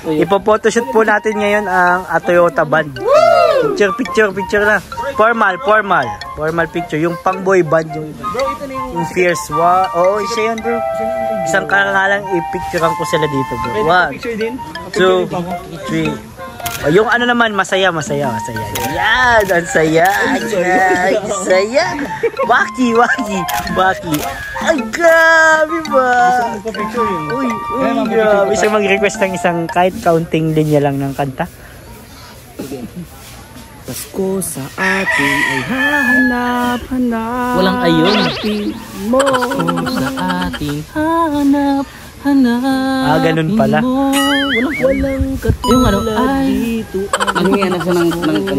Ipo-photoshoot po natin ngayon ang Toyota band. Picture na. Formal picture. Yung pang boy band yung fierce. Wow. Oo, isa yan bro. Isang karangalang i-picturean ko sila dito bro. 1, 2, 3. Yung ano naman, masaya. Yan, ang saya. Waki. Ay, grabe ba? Uy, grabe. Isa mag-request ng isang kahit counting linya lang ng kanta. Pasko sa atin ay hahanap. Walang ayun. Mo. Pasko sa ating hanap. Ganun pala. Walang katulad yung ano, ay dito. Ano yan nasa ng kanta?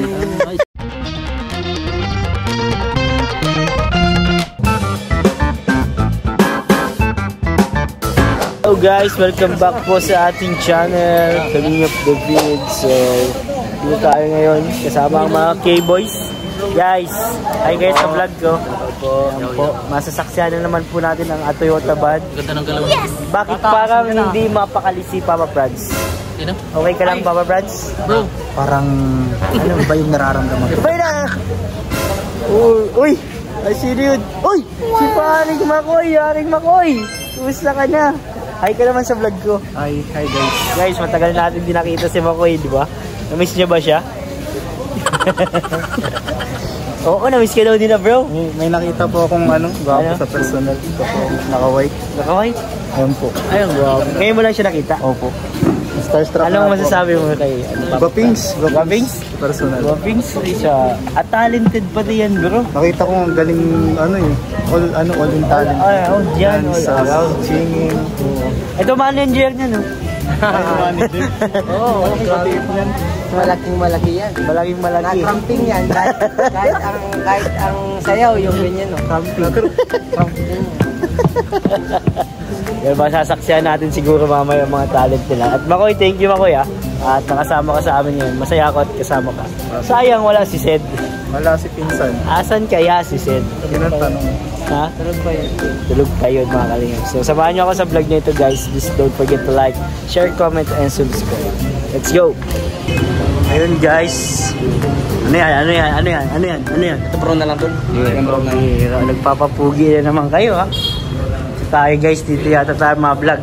Hello guys, welcome back po sa ating channel, King of the Vid. So, dito tayo ngayon kasama ang mga K-Boys. Guys, hi guys sa vlog ko. Ayan po, masasaksihan na naman po natin ang Toyota band. Yes! Bakit parang hindi mapakali si Papa Brads? Okay ka lang Papa Brads? Bro, Parang ano ba yung nararamdaman ko? Bay na! Uy! Ay sino yun? Uy! Si Haring Makoy! Kumusta ka na? Hi ka naman sa vlog ko. Hi guys. Guys, matagal natin din nakita si Makoy, di ba? Na-miss niya ba siya? Oo, na-miss ka daw din na bro. May nakita po akong gwapo sa personal. Ito po, naka-white. Naka-white? Ayun po. Ayun, wow. Ngayon mo lang siya nakita? Opo. Starstruck Anong masasabi mo kay Gwapings. Personal. Gwapings? Siya. At talented pati yan bro. Nakita ko ang galing all in talent. All dyan, all around. Singing. Ito manager niya no? Oo, Malaking-malaki yan. Malaking malaki. Cramping yan. Kahit ang sayaw, yung ganyan, no? Cramping yan. Pero masasaksihan natin siguro mamaya yung mga talent nila. At Makoy, thank you Makoy At nakasama ka sa amin ngayon. Masaya ako at kasama ka. Sayang wala si Sed. Wala si Pinsan. Asan kaya si Sed? Yun ang tanong. Ha? Tulog pa yun. Tulog pa yun mga kalingap. So samahan nyo ako sa vlog na ito guys. Please don't forget to like, share, comment, and subscribe. Let's go! Ayun guys. Ano yan? Ito bro na lang doon. Nagpapapugi na naman kayo ha. So tayo guys, dito yata tayo vlog.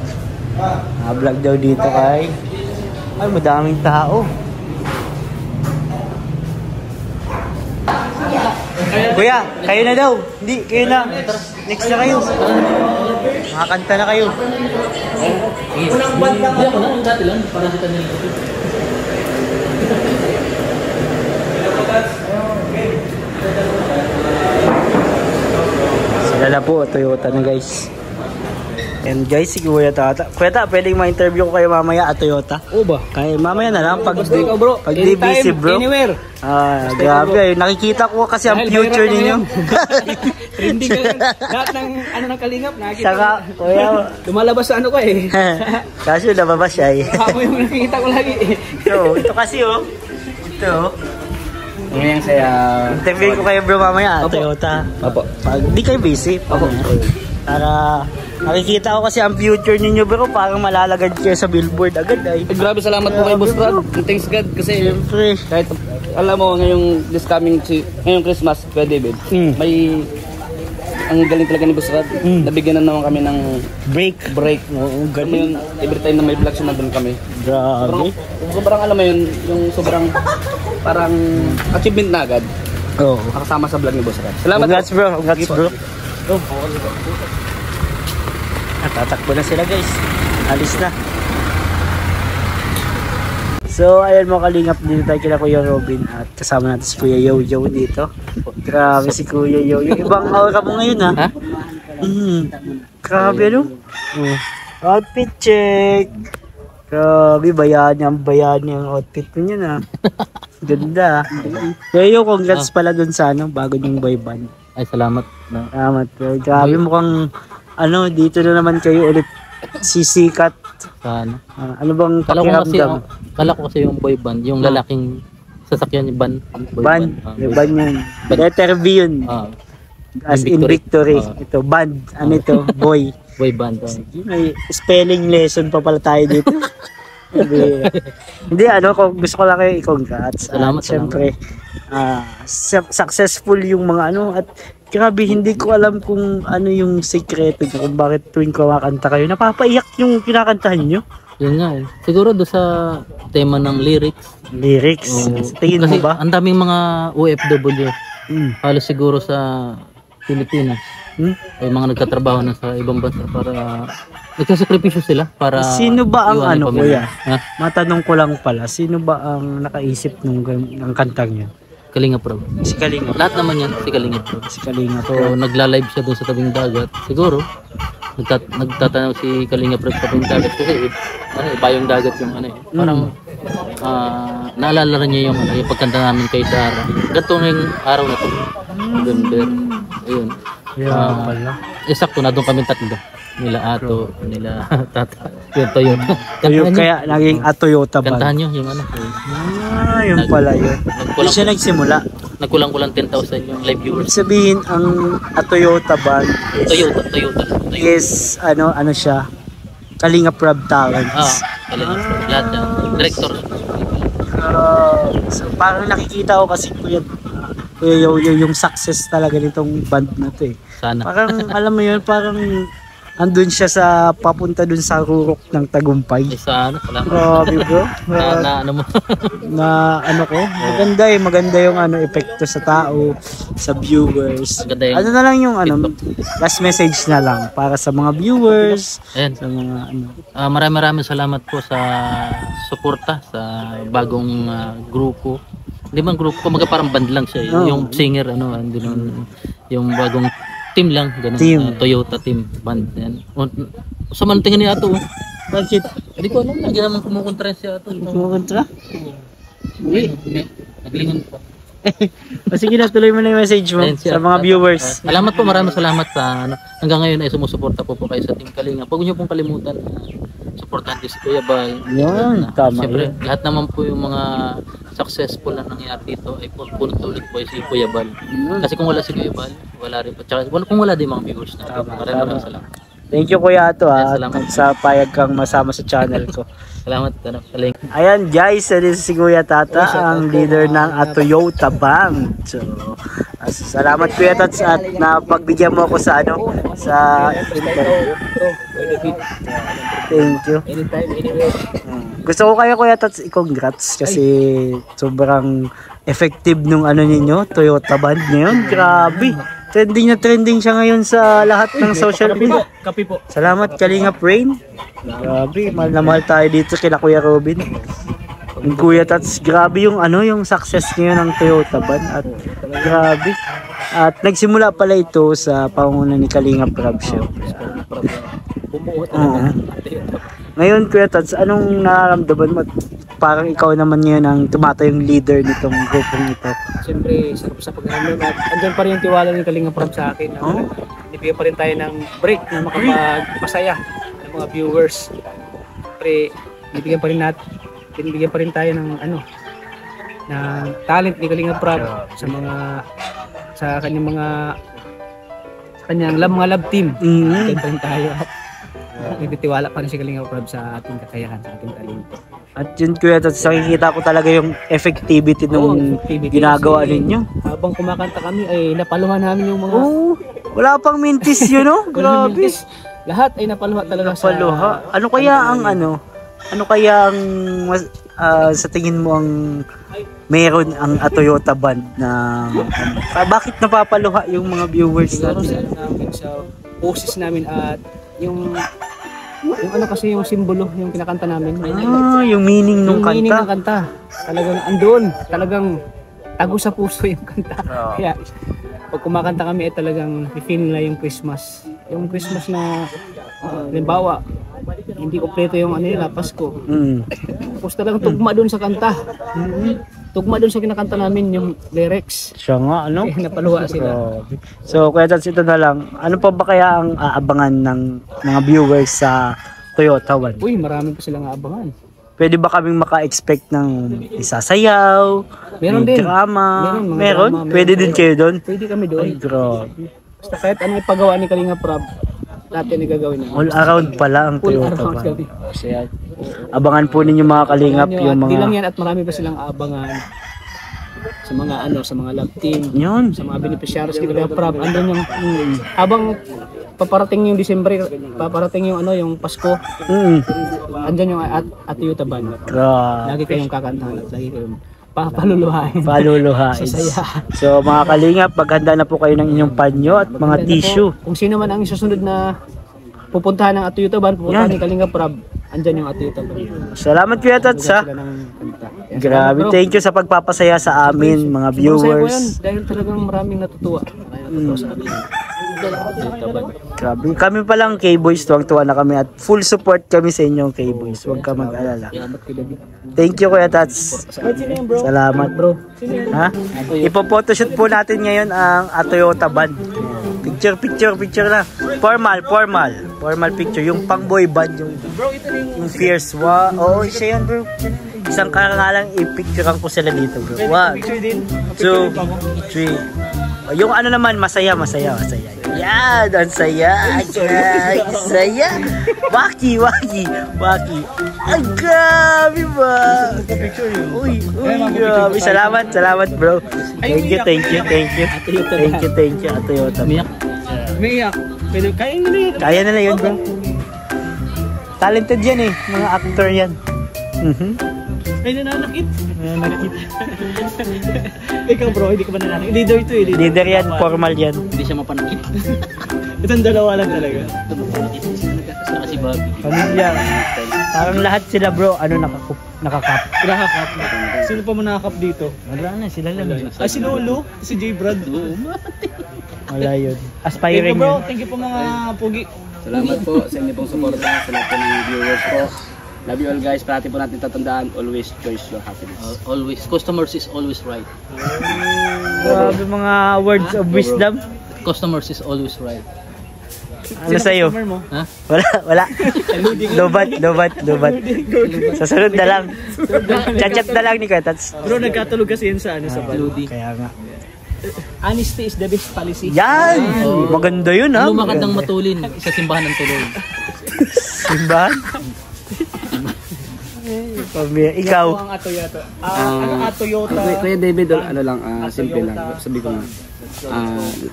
Vlog daw dito kay. Ay, madaming tao. Kuya, kayo na daw. Hindi, kayo na. Next na kayo. Makakanta na kayo. unang banda ka. Hindi ako na, yung dati lang. Para sa kanya. Sila na po, Toyota na guys. And guys, si Kuya Tata. Kuya Tata, pwedeng ma-interview ko kayo mamaya at Toyota? Oo ba? Kaya mamaya na lang pag ikaw, bro. Pag di busy bro. Anywhere. Grabe. Nakikita ko kasi ang future ninyo. Trending ka lang. Lahat ng ng kalingap nakikita. Saka, kuya. Lumalabas sa ko eh. Kasi nababa siya eh. Ako yung nakikita ko lagi eh. Ito kasi oh. Ito oh. Ano yung saya? Interview ko kayo bro mamaya at Toyota. Opo. Pag di kayo busy. Opo. Para nakikita ko kasi ang future ninyo bro, parang malalagad kayo sa billboard agad ay. Grabe, salamat po kay Boss Brad. Thanks God kasi siyempre kahit alam mo ngayong ngayong Christmas, Kuya David, may ang galing talaga ni Boss Brad. Nabigyan na naman kami ng break. Oo, Ganun, every time na may vlog siya nandun kami. grabe. Sobrang alam mo yun, yung sobrang parang achievement na agad. Oo. Nakasama sa vlog ni Boss Brad. Salamat. Congrats bro, congrats bro. Tatakbo na sila guys. Alis na. So ayan mga kalingap, dito tayo kila Kuya Robin at kasama natin si Kuya Yo-Yo dito. Grabe si Kuya Yo-Yo. Ibang aura mo ngayon ha? Grabe ano? Outfit check. Grabe, bayani ang outfit mo niyan ha. Ganda. Kuya Yo, congrats pala dun sa bago niyong boy band. Ay, salamat. Salamat. Grabe, mukhang dito na naman kayo ulit sisikat. Sana. Ano bang pakiramdam? Kala ko kasi yung boy band, yung lalaking sasakyan yung band. Band. Yung band yun. Letter B yun. As in victory. Ito, band. Ano ito? Boy. Boy band. Sige, may spelling lesson pa pala tayo dito. Hindi, ano, kung gusto ko lang kayo i-congrats. Salamat, At syempre, successful yung mga ano, at grabe, hindi ko alam kung ano yung sekreto nyo, kung bakit tuwing kumakanta kayo, napapaiyak yung kinakantahan nyo. Yun nga eh. Siguro do sa tema ng lyrics. Lyrics, tingin mo Kasi ba? ang daming mga OFW. Halos siguro sa Pilipinas. Ay mga nagtatrabaho na sa ibang bansa para nagsasakripisyo sila para Sino ba ang iwan ano, yung pamilya. kuya? Ha? Matanong ko lang pala, sino ba ang nakaisip ng kantang yun? Kalinga Prab. Si Kalinga. Lahat naman yan si Kalinga Prab. Si Kalinga So po. nagla-live siya doon sa tabing dagat. Siguro nagtatanaw si Kalinga Prab sa tabing dagat kasi ano, bayong dagat yung ano eh. Parang naalala niya yung ano, yung pagkanta namin kay Dara. Ganito na yung araw na to. November. Ayun. Yeah, pala. Sakto na doon kami tatlo. Nila Ato, nila Tata. Yung Toyota. Yung kaya naging Toyota ba? Kantahan nyo yung ano. Yung pala yun. Hindi siya nagsimula. Nagkulang-kulang 10,000 yung live viewers. Ibig sabihin, ang Toyota band Toyota. is, ano siya, Kalinga Prab Talents. Kalinga Prab. Lahat yan. Director. So parang nakikita ko kasi yung success talaga nitong band na to eh. Sana. Parang alam mo yun, parang andun siya sa papunta dun sa rurok ng Tagumpay. Sana. Salamat. Grabe bro. Na ano mo. Na ano ko, maganda yung ano epekto sa tao, sa viewers. Maganda yung Ano na lang yung ano, last message na lang para sa mga viewers, Ayan. sa mga ano. Maraming salamat po sa suporta sa bagong grupo. Hindi man grupo, kumaga parang band lang siya. Yung singer, ano, hindi naman, yung bagong team lang, ganun. Team. Toyota team band. Yan. Sa man tingin ni Ato. Bakit? Hindi ko alam, lagi naman kumukontra si Ato. Kumakontra? Hindi. Naglingon pa. O sige na, tuloy mo na yung message mo Ayan, si sa Ato. mga viewers. Salamat po, maraming salamat sa ano. Hanggang ngayon ay sumusuporta po kayo sa Team Kalinga. Huwag niyo pong kalimutan suportahan si Kuya Bal. Yun, tama Siyempre, yun. lahat naman po yung mga successful na nangyari dito ay punot ulit po ay si Kuya Bal. Kasi kung wala si Kuya Bal, wala rin po. Tsaka kung wala din mga viewers na. Maraming salamat. Thank you Kuya Ato Salamat. sa payag kang masama sa channel ko. Salamat, Kalinga. Ayan guys, this is si Kuya Tata, ang leader ng Toyota Band. So, salamat Kuya Tats at napagbigyan mo ako sa ano, sa interview. Thank you. Gusto ko kayo Kuya Tats i-congrats kasi sobrang effective nung ano ninyo, Toyota Band ngayon. Grabe. Trending siya ngayon sa lahat ng social media. Kapi po. Salamat Kalinga Brain. Grabe, mahal na mahal tayo dito kila Kuya Robin. Yung Kuya Tats, grabe yung ano, yung success niyo ng Toyota Band at grabe. At nagsimula pala ito sa pangunguna ni Kalinga Prab Show. Ngayon Kuya Tats, anong nararamdaman mo? Parang ikaw naman ngayon ang tumatayong leader nitong grupong ito. Siyempre, sa pagkakamit at andyan pa rin yung tiwala ni Kalinga Prab sa akin. Nibigyan pa rin tayo ng break na makapagpasaya ng mga viewers. Siyempre, binibigyan pa rin tayo ng ano, na talent ni Kalinga Prab sa kanyang mga love team. Binibigyan pa rin tayo. Nagtitiwala pa rin si Kalinga Prab sa ating kakayahan, sa ating talento. At yun Kuya Tats, nakikita ko talaga yung effectivity nung ginagawa ninyo. Habang kumakanta kami ay napaluhan namin yung mga Wala pang mintis yun, no? Grabe. lahat ay napaluha talaga Napaluha. Ano kaya ang ano kaya ang sa tingin mo ang meron ang Toyota Band na bakit napapaluha yung mga viewers natin? sa poses namin at yung ano kasi yung simbolo yung kinakanta namin. Yung meaning ng yung meaning ng kanta. kanta. Talagang andun, talagang tago sa puso yung kanta. Kaya pag kumakanta kami ay talagang i-feel nila yung Christmas. Yung Christmas na halimbawa, hindi kompleto yung ano nila, Pasko. Tapos talagang tugma doon sa kanta. Tugma doon sa kinakanta namin yung lyrics. Siya nga, ano? Kaya napaluha sila. So, Kuya Tats, ito na lang. Ano pa ba kaya ang aabangan ng mga viewers sa Toyota One? Uy, marami pa silang aabangan. Pwede ba kaming maka-expect ng isasayaw? Meron may din. drama? Meron, mga Meron? drama, Pwede din kayo doon? Pwede kami doon. Ay, grabe. Basta kahit ano ipagawa ni Kalinga Prab, lahat yan gagawin namin. All around pala ang Full Toyota around van. kami. Kaya abangan po ninyo mga kalingap At yung di lang mga yan at marami pa silang aabangan sa mga sa mga love team, yun. sa mga beneficiaries kaya prab andun yung habang paparating yung December, paparating yung yung Pasko. Andyan yung at Toyota Van. Lagi kayong kakantahan at lagi kayong paluluhain. Sasaya. So mga kalingap, paghanda na po kayo ng inyong panyo at mga tissue. Kung sino man ang susunod na pupuntahan ng Toyota Van, pupuntahan ni Kalinga Prab, andyan yung Toyota Van. Salamat Kuya Tats ha. Grabe, thank you sa pagpapasaya sa amin mga viewers. Dahil talagang maraming natutuwa. Grabe, kami pa lang K-Boys, tuwang-tuwa na kami at full support kami sa inyong K-Boys. Huwag ka mag-alala. Thank you Kuya Tats. Salamat bro. Ha? Ipo-photoshoot po natin ngayon ang Toyota Van. Picture na. Formal picture. Yung pang boy band, yung fierce. Wow. Oo, siya yun bro. Isang karangalang i-picturean ko sila dito bro. 1, 2, 3. Yung ano naman, masaya. Yan, ang saya. Waki. Ay, grabe ba? Uy, grabe. Salamat bro. Thank you. Toyota. Miyak. Kaya nila yun bro. Talented yan eh. Mga actor yan. Ay, nananakit. Ikaw bro, hindi ka ba nananakit? Leader ito eh. Leader yan, formal yan. Hindi siya mapanakit. Itong dalawa lang talaga. Saka si Bobby. Pamilya. Parang lahat sila bro, nakakap. Nakakap. Sino pa mo nakakap dito? Wala na, sila lang. Si Lolo, si J. Brad. Wala yun. Thank Aspiring you bro, yun. thank you po mga pugi. Salamat po sa inyo pong suporta, sa lahat po ng viewers po. Love you all guys, parati po natin tatandaan, always choose your happiness. Always. Customers is always right. Grabe mga words of wisdom. Customers is always right. Ano sa'yo? Ha? Wala. Lobat. Sa sunod na lang. Chat na lang ni Katats. Bro, nagkatulog kasi yun sa Baludi. Kaya nga. Honesty is the best policy. Yan! Maganda yun ha. Lumakad ng matulin sa simbahan ng tuloy. Simbahan? Ikaw. Ang Toyota. Kuya David, simple lang. Sabi ko nga,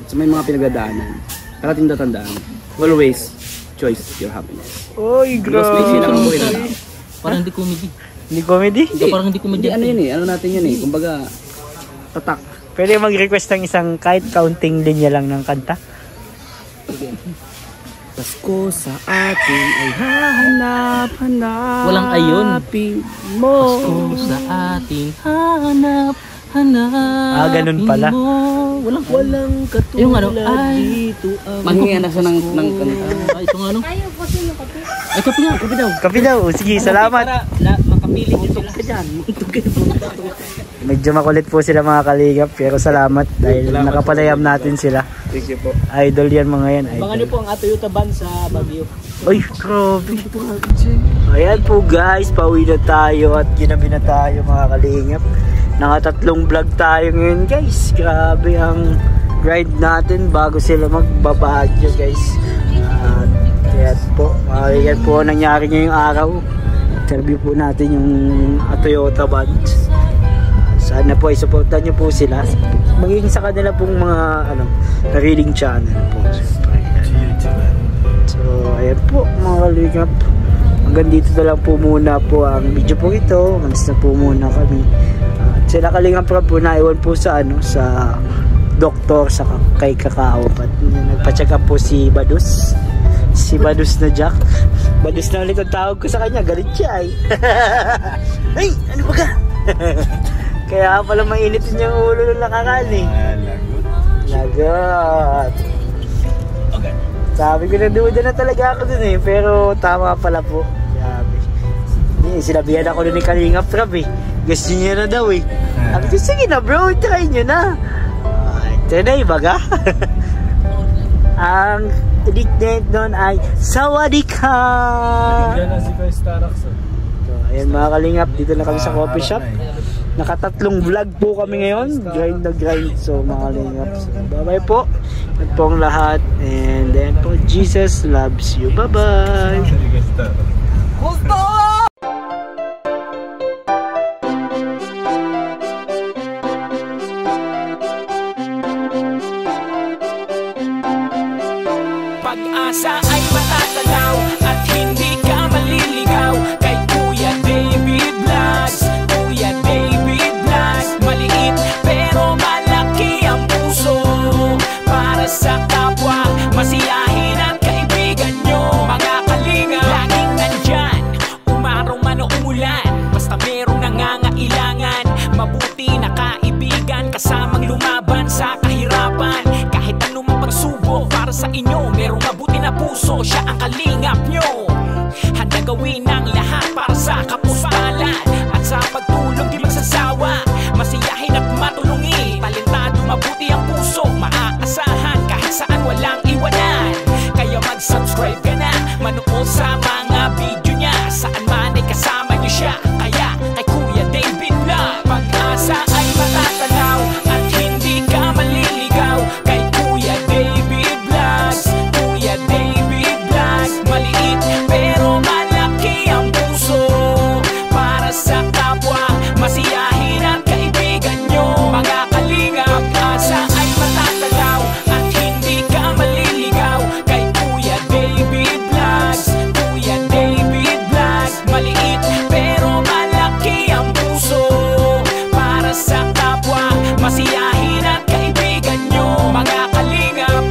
sa may mga pinagdadaanan, parating tatandaan, always choose your happiness. Oy, Because may sila ang buhay na tao. Parang hindi comedy. Hindi comedy? Parang hindi comedy. Ano yun eh, ano natin yun eh, kumbaga, tatak. Pwede mag-request ng isang kahit counting linya lang ng kanta. Pasko sa atin ay hahanap-hanapin Walang ayon. mo. Pasko sa ating hanap-hanapin Ganun pala. Walang katulad yung ano, ay, dito. Manghingi na siya ng kanta. Ay, ito nga ano? Ay, Kape daw. Sige, salamat. Makapili nyo sila. Medyo makulit po sila mga kaligap, pero salamat dahil nakapalayam natin sila. Thank you po. Idol yan mga yan. Abangan nyo po ang Toyota Van sa Baguio. Uy, grabe. Ayan po guys, pauwi na tayo at ginabi na tayo mga kalingap. Nakatatlong vlog tayo ngayon guys. Grabe ang ride natin bago sila magbabagyo guys. At yan po nangyari ngayong araw. Interview po natin yung Toyota Van. Sana po i-supportan nyo po sila. Magiging sa kanila pong mga nariling channel po. So ayan po mga kalingap. Hanggang dito na lang po muna po ang video po ito. Manas na po muna kami. Sila Kalingap Prab po naiwan po sa sa doktor sa kay Kakao. Nagpa-check up po si Badus. Si Badus na Jack. Badus na ulit ang tawag ko sa kanya. Galit siya ay. Ay! Ano ba ka? Kaya pala mainit yung ulo ng nakakali. Lagot. Okay. Sabi ko na duda na talaga ako dun eh. Pero tama pala po. Sabi. Sinabihan ako dun ni Kalingap Prab eh. Gusto niya na daw eh. Sabi ko, sige na bro, try nyo na. Ito na ibaga. Ang nickname doon ay Sawadika. Bigyan na si Kuya Starax. So, ayan mga Kalingap, dito na kami sa coffee shop. Nakatatlong vlog po kami ngayon. Grind na grind. So mga kalingap. So, bye-bye po. At po ang lahat. And then po, Jesus loves you. Bye-bye. Pag-asa ay matatanaw at hindi ka maliligaw kay Kuya David Vlogs. Kuya David Vlogs, maliit pero malaki ang puso para sa kapwa, masiyahin at kaibigan nyo. Mga kalinga, laging nandyan, umaraw man o umulan, basta merong nangangailangan. Mabuti na kaibigan, kasamang lumaban sa kahirapan. Kahit anumang pagsubok para sa inyo, merong mabuti na puso, siya ang kalingap nyo. Handa gawin ang lahat para sa kapustalan, at sa pagtulong di magsasawa, masiyahin at matulungin. Talentado, mabuti ang puso, maaasahan kahit saan walang iwanan. Kaya mag-subscribe ka na, manood sa mga video niya, saan man ay kasama niyo siya. Kaya kay Kuya David Vlog, pag-asa ay matatanaw at hindi ka maliligaw kay Kuya David Vlogs. Kuya David Vlogs, maliit pero malaki ang puso para sa kapwa, masiyahin at kaibigan nyo. Mga kalinga, pag-asa ay matatanaw at hindi ka maliligaw kay Kuya David Vlogs. Kuya David Vlogs, maliit pero malaki ang puso para sa kapwa, masiyahin at kaibigan nyo. Mga kalingap,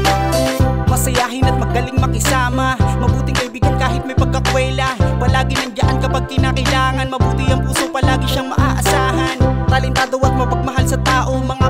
masayahin at magaling makisama, mabuting kaibigan kahit may pagkakwela. Palagi nandiyan kapag kinakailangan, mabuti ang puso, palagi siyang maaasahan. Talentado at mapagmahal sa tao, mga